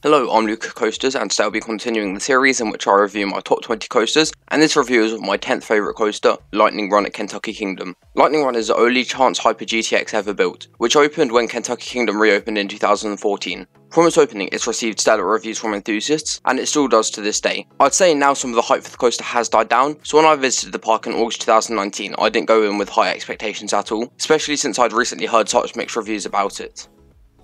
Hello, I'm Luke Coasters, and today I'll be continuing the series in which I review my top 20 coasters, and this review is of my 10th favourite coaster, Lightning Run at Kentucky Kingdom. Lightning Run is the only Chance Hyper GTX ever built, which opened when Kentucky Kingdom reopened in 2014. From its opening, it's received stellar reviews from enthusiasts, and it still does to this day. I'd say now some of the hype for the coaster has died down, so when I visited the park in August 2019, I didn't go in with high expectations at all, especially since I'd recently heard such mixed reviews about it.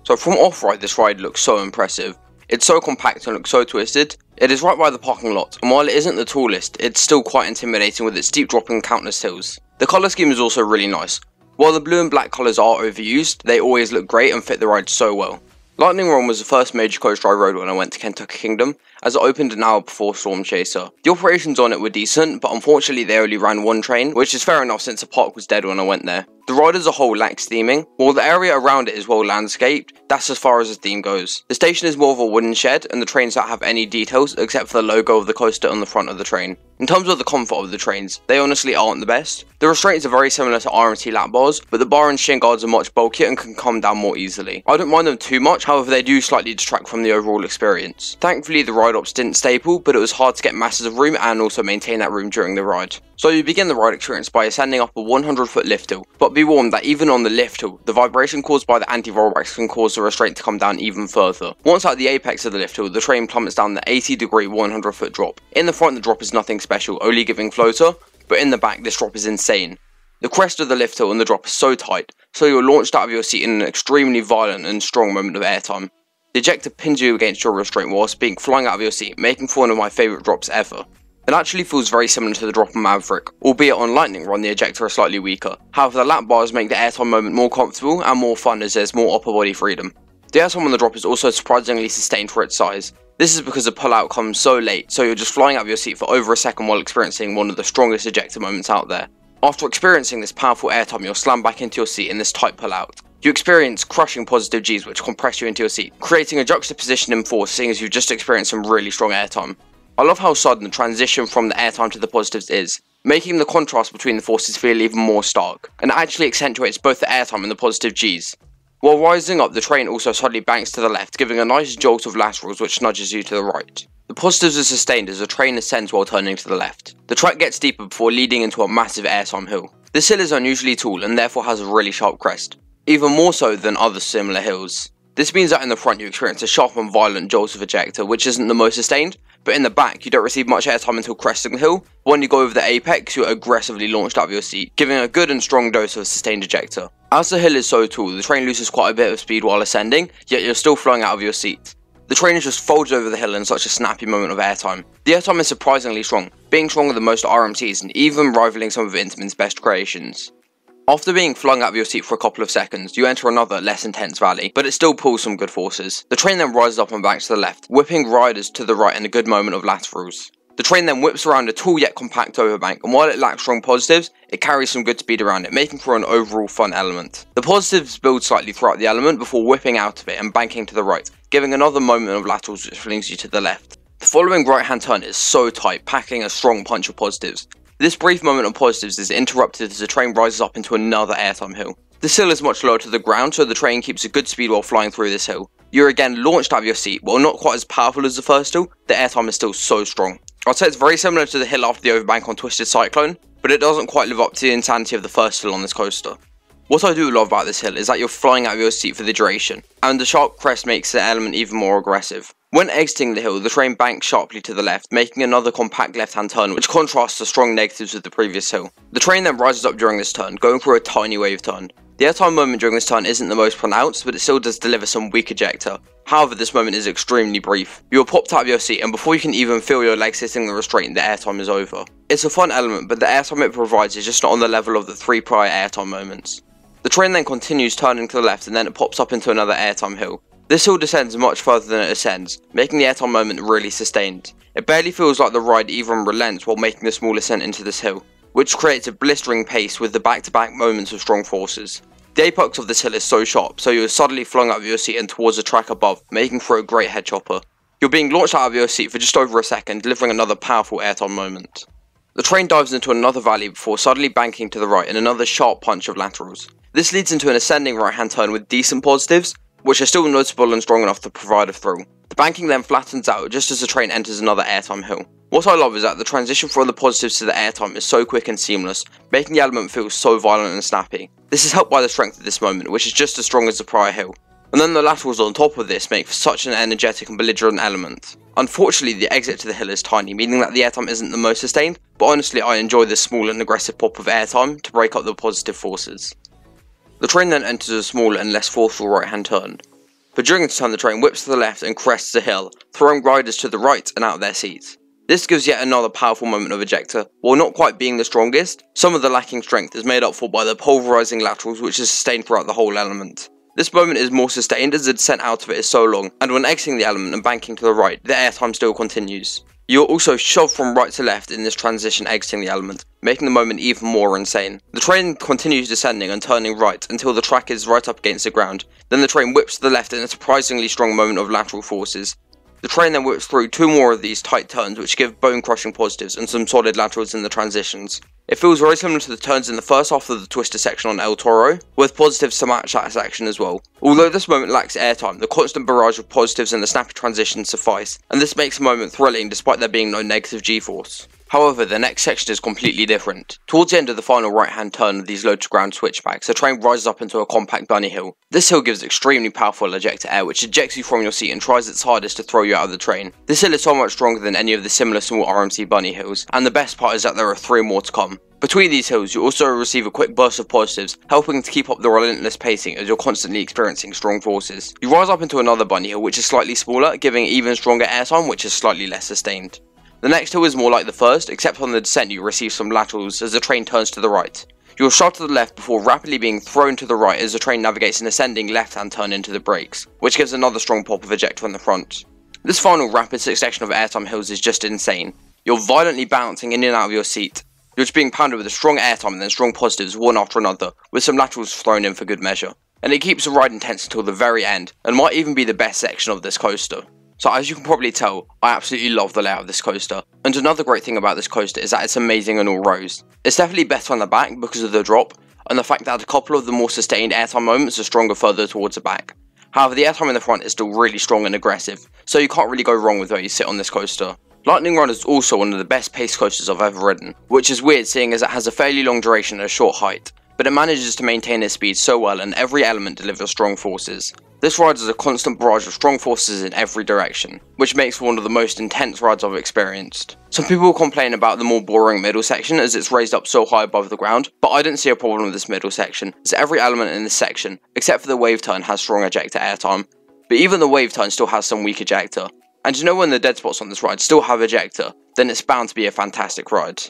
So from off-ride, this ride looks so impressive. It's so compact and looks so twisted. It is right by the parking lot, and while it isn't the tallest, it's still quite intimidating with its steep drop and countless hills. The colour scheme is also really nice. While the blue and black colours are overused, they always look great and fit the ride so well. Lightning Run was the first major coaster I rode when I went to Kentucky Kingdom, as it opened an hour before Storm Chaser. The operations on it were decent, but unfortunately they only ran one train, which is fair enough since the park was dead when I went there. The ride as a whole lacks theming. While the area around it is well landscaped, that's as far as the theme goes. The station is more of a wooden shed, and the trains don't have any details except for the logo of the coaster on the front of the train. In terms of the comfort of the trains, they honestly aren't the best. The restraints are very similar to RMT lap bars, but the bar and shin guards are much bulkier and can come down more easily. I don't mind them too much, however they do slightly distract from the overall experience. Thankfully the ride ops didn't staple, but it was hard to get masses of room and also maintain that room during the ride. So you begin the ride experience by ascending up a 100-foot lift hill, but be warned that even on the lift hill, the vibration caused by the anti-rollbacks can cause the restraint to come down even further. Once at the apex of the lift hill, the train plummets down the 80-degree 100-foot drop. In the front the drop is nothing special, only giving floater, but in the back this drop is insane. The crest of the lift hill and the drop is so tight, so you're launched out of your seat in an extremely violent and strong moment of airtime. The ejector pins you against your restraint whilst being flying out of your seat, making for one of my favourite drops ever. It actually feels very similar to the drop on Maverick, albeit on Lightning Run the ejector is slightly weaker. However, the lap bars make the airtime moment more comfortable and more fun as there's more upper body freedom. The airtime on the drop is also surprisingly sustained for its size. This is because the pull-out comes so late, so you're just flying out of your seat for over a second while experiencing one of the strongest ejector moments out there. After experiencing this powerful airtime, you're slammed back into your seat in this tight pull-out. You experience crushing positive Gs which compress you into your seat, creating a juxtaposition in force seeing as you've just experienced some really strong airtime. I love how sudden the transition from the airtime to the positives is, making the contrast between the forces feel even more stark, and it actually accentuates both the airtime and the positive Gs. While rising up, the train also suddenly banks to the left, giving a nice jolt of laterals which nudges you to the right. The positives are sustained as the train ascends while turning to the left. The track gets deeper before leading into a massive airtime hill. This hill is unusually tall and therefore has a really sharp crest, even more so than other similar hills. This means that in the front you experience a sharp and violent jolt of ejector, which isn't the most sustained, but in the back you don't receive much airtime until cresting the hill, but when you go over the apex you're aggressively launched out of your seat, giving a good and strong dose of sustained ejector. As the hill is so tall, the train loses quite a bit of speed while ascending, yet you're still flying out of your seat. The train just folds over the hill in such a snappy moment of airtime. The airtime is surprisingly strong, being stronger than most RMTs and even rivaling some of Intamin's best creations. After being flung out of your seat for a couple of seconds, you enter another, less intense valley, but it still pulls some good forces. The train then rises up and banks to the left, whipping riders to the right in a good moment of laterals. The train then whips around a tall yet compact overbank, and while it lacks strong positives, it carries some good speed around it, making for an overall fun element. The positives build slightly throughout the element before whipping out of it and banking to the right, giving another moment of laterals which flings you to the left. The following right hand turn is so tight, packing a strong punch of positives. This brief moment of positives is interrupted as the train rises up into another airtime hill. This hill is much lower to the ground, so the train keeps a good speed while flying through this hill. You're again launched out of your seat. While not quite as powerful as the first hill, the airtime is still so strong. I'd say it's very similar to the hill after the overbank on Twisted Cyclone, but it doesn't quite live up to the insanity of the first hill on this coaster. What I do love about this hill is that you're flying out of your seat for the duration, and the sharp crest makes the element even more aggressive. When exiting the hill, the train banks sharply to the left, making another compact left-hand turn which contrasts the strong negatives with the previous hill. The train then rises up during this turn, going through a tiny wave turn. The airtime moment during this turn isn't the most pronounced, but it still does deliver some weak ejector. However, this moment is extremely brief. You are popped out of your seat, and before you can even feel your legs hitting the restraint, the airtime is over. It's a fun element, but the airtime it provides is just not on the level of the 3 prior airtime moments. The train then continues turning to the left, and then it pops up into another airtime hill. This hill descends much further than it ascends, making the airtime moment really sustained. It barely feels like the ride even relents while making the small ascent into this hill, which creates a blistering pace with the back-to-back moments of strong forces. The apex of this hill is so sharp, so you're suddenly flung out of your seat and towards the track above, making for a great head chopper. You're being launched out of your seat for just over a second, delivering another powerful airtime moment. The train dives into another valley before suddenly banking to the right in another sharp punch of laterals. This leads into an ascending right-hand turn with decent positives, which are still noticeable and strong enough to provide a thrill. The The banking then flattens out just as the train enters another airtime hill. What I love is that the transition from the positives to the airtime is so quick and seamless, making the element feel so violent and snappy. This is helped by the strength of this moment, which is just as strong as the prior hill. And then the laterals on top of this make for such an energetic and belligerent element. Unfortunately, the exit to the hill is tiny, meaning that the airtime isn't the most sustained, but honestly I enjoy this small and aggressive pop of airtime to break up the positive forces. The train then enters a smaller and less forceful right hand turn. But during this turn the train whips to the left and crests the hill, throwing riders to the right and out of their seats. This gives yet another powerful moment of ejector. While not quite being the strongest, some of the lacking strength is made up for by the pulverizing laterals which is sustained throughout the whole element. This moment is more sustained as the descent out of it is so long, and when exiting the element and banking to the right, the airtime still continues. You are also shoved from right to left in this transition exiting the element, making the moment even more insane. The train continues descending and turning right until the track is right up against the ground, then the train whips to the left in a surprisingly strong moment of lateral forces. The train then whips through two more of these tight turns which give bone-crushing positives and some solid laterals in the transitions. It feels very similar to the turns in the first half of the twister section on El Toro, with positives to match that section as well. Although this moment lacks airtime, the constant barrage of positives and the snappy transitions suffice, and this makes the moment thrilling despite there being no negative g-force. However, the next section is completely different. Towards the end of the final right hand turn of these low to ground switchbacks, the train rises up into a compact bunny hill. This hill gives extremely powerful ejector air which ejects you from your seat and tries its hardest to throw you out of the train. This hill is so much stronger than any of the similar small RMC bunny hills, and the best part is that there are 3 more to come. Between these hills you also receive a quick burst of positives, helping to keep up the relentless pacing as you're constantly experiencing strong forces. You rise up into another bunny hill which is slightly smaller, giving even stronger airtime which is slightly less sustained. The next hill is more like the first, except on the descent you receive some laterals as the train turns to the right. You are shoved to the left before rapidly being thrown to the right as the train navigates an ascending left-hand turn into the brakes, which gives another strong pop of ejector on the front. This final rapid succession of airtime hills is just insane. You're violently bouncing in and out of your seat. You're just being pounded with a strong airtime and then strong positives one after another, with some laterals thrown in for good measure. And it keeps the ride intense until the very end, and might even be the best section of this coaster. So as you can probably tell, I absolutely love the layout of this coaster, and another great thing about this coaster is that it's amazing in all rows. It's definitely better on the back because of the drop, and the fact that a couple of the more sustained airtime moments are stronger further towards the back. However, the airtime in the front is still really strong and aggressive, so you can't really go wrong with where you sit on this coaster. Lightning Run is also one of the best paced coasters I've ever ridden, which is weird seeing as it has a fairly long duration and a short height, but it manages to maintain its speed so well and every element delivers strong forces. This ride is a constant barrage of strong forces in every direction, which makes for one of the most intense rides I've experienced. Some people complain about the more boring middle section as it's raised up so high above the ground, but I didn't see a problem with this middle section, as every element in this section, except for the wave turn, has strong ejector airtime, but even the wave turn still has some weak ejector. And you know when the dead spots on this ride still have ejector, then it's bound to be a fantastic ride.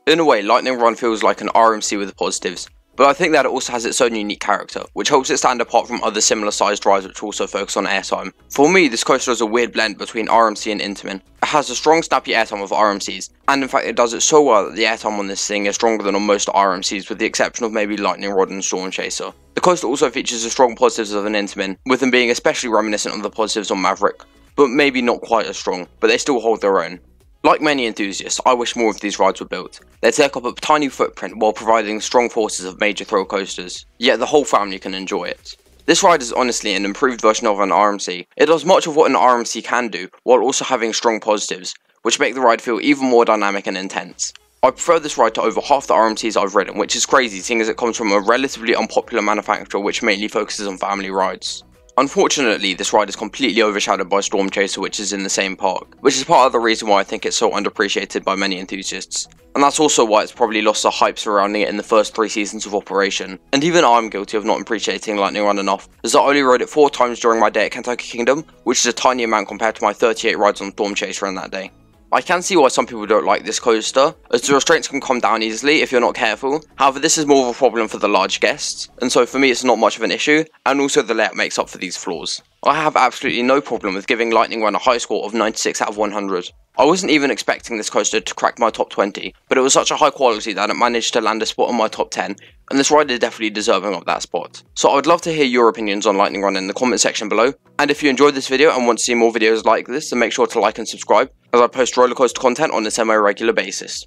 In a way, Lightning Run feels like an RMC with positives, but I think that it also has its own unique character, which helps it stand apart from other similar sized rides which also focus on airtime. For me, this coaster is a weird blend between RMC and Intamin. It has a strong snappy airtime of RMCs, and in fact it does it so well that the airtime on this thing is stronger than on most RMCs with the exception of maybe Lightning Rod and Storm Chaser. The coaster also features the strong positives of an Intamin, with them being especially reminiscent of the positives on Maverick, but maybe not quite as strong, but they still hold their own. Like many enthusiasts, I wish more of these rides were built. They take up a tiny footprint while providing strong forces of major thrill coasters, yet the whole family can enjoy it. This ride is honestly an improved version of an RMC. It does much of what an RMC can do, while also having strong positives, which make the ride feel even more dynamic and intense. I prefer this ride to over half the RMCs I've ridden, which is crazy seeing as it comes from a relatively unpopular manufacturer which mainly focuses on family rides. Unfortunately, this ride is completely overshadowed by Storm Chaser, which is in the same park, which is part of the reason why I think it's so underappreciated by many enthusiasts. And that's also why it's probably lost the hype surrounding it in the first 3 seasons of operation. And even I'm guilty of not appreciating Lightning Run enough, as I only rode it 4 times during my day at Kentucky Kingdom, which is a tiny amount compared to my 38 rides on Storm Chaser in that day. I can see why some people don't like this coaster, as the restraints can come down easily if you're not careful. However, this is more of a problem for the large guests, and so for me it's not much of an issue, and also the layout makes up for these flaws. I have absolutely no problem with giving Lightning Run a high score of 96 out of 100. I wasn't even expecting this coaster to crack my top 20, but it was such a high quality that it managed to land a spot on my top 10, and this ride is definitely deserving of that spot. So I would love to hear your opinions on Lightning Run in the comment section below, and if you enjoyed this video and want to see more videos like this, then make sure to like and subscribe, as I post roller coaster content on a semi-regular basis.